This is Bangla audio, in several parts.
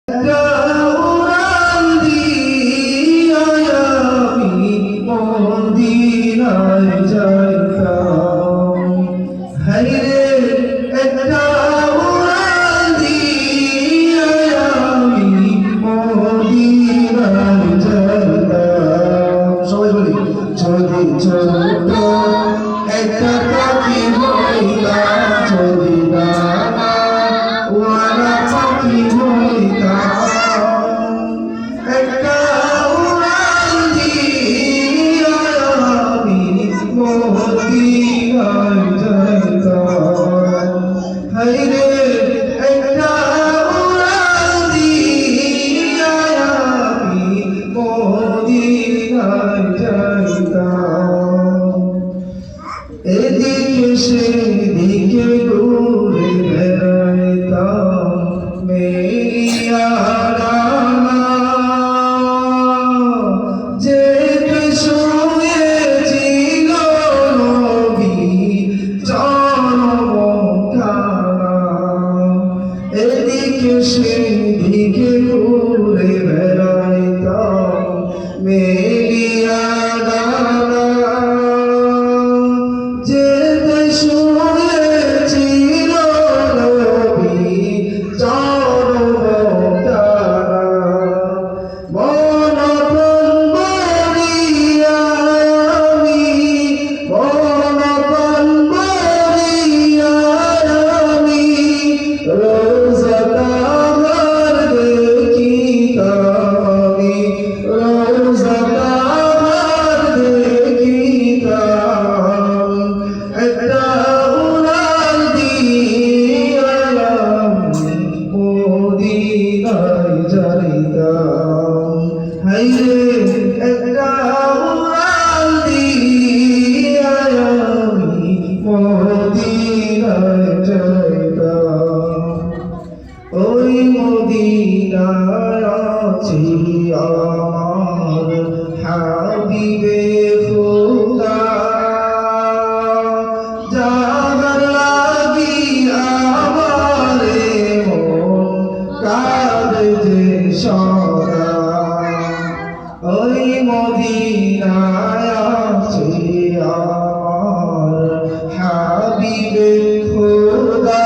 উড়ান দিয়া আমি মদিনায় যাইতাম। হায়রে একটা উড়ান দিয়া আমি মদিনায় যাইতাম। সবাই বলি, যদি ছোট একটা পাখি হইতাম, যদি ডানা ওয়ালা পাখি হইতাম, একটা উড়ান দিয়া আমি মদিনায় যাইতাম। হায়রে একটা উড়ান দিয়া আমি মদিনায় যাইতাম। এদিকে সেদিকে ঘুরে বেড়াইতাম মেরিয়া ডানা, যেতে শুয়েছিল নবী জনমখানা। এদিকে সেদিকে ঘুরে বেড়াইতাম মেরিয়া ডানা, যেতে শুয়েছিল নবী জনমখানা। মন প্রাণ ভরিয়া আমি, মন প্রাণ ভরিয়া আমি রোজা তাহার দেখিতাম, আমি রোজা তাহার দেখিতাম। একটা উড়ান দিয়া আমি মদিনায় যাইতাম। হায়রে একটা উড়ান দিয়া আমি মদিনায় যাইতাম। ওই মদিনায় আছে আমার হাবিবে খোদা, যাবার লাগি আমারে মন কাঁদে যে সদা। ওই মদিনায় আছে আমার হাবিবে খোদা,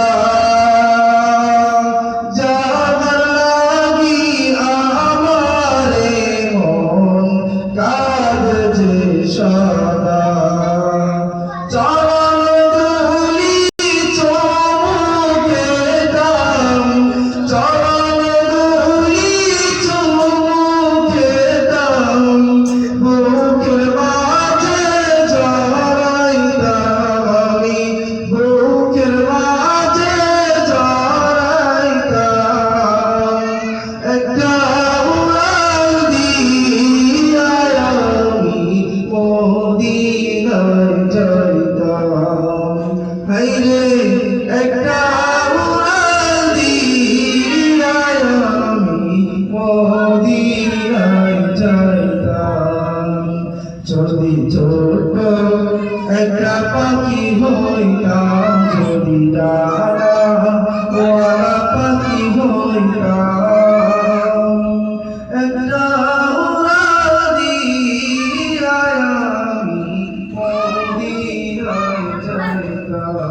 যাবার লাগি আমারে মন কাঁদে যে সদা। চরণ ধুলি চুমুকে দাম, চরণ ধুলি চুমুকে দাম, বুকের মাঝে জড়াইতাম আমি, বুকের মাঝে জড়াইতাম। একটা উড়ান দিয়া আমি মদিনায় যাইতাম। হায়রে একটা উড়ান দিয়া আমি মদিনায় যাইতাম। যদি ছোট একটা পাখি হইতাম, যদি ডানা ওয়ালা পাখি হইতাম, একটা উড়ান দিয়া আমি মদিনায় যাইতাম।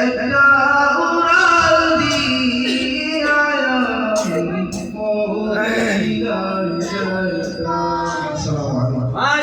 একটা উড়ান দিয়া আমি মদিনায় যাইতাম। আসসালামু আলাইকুম।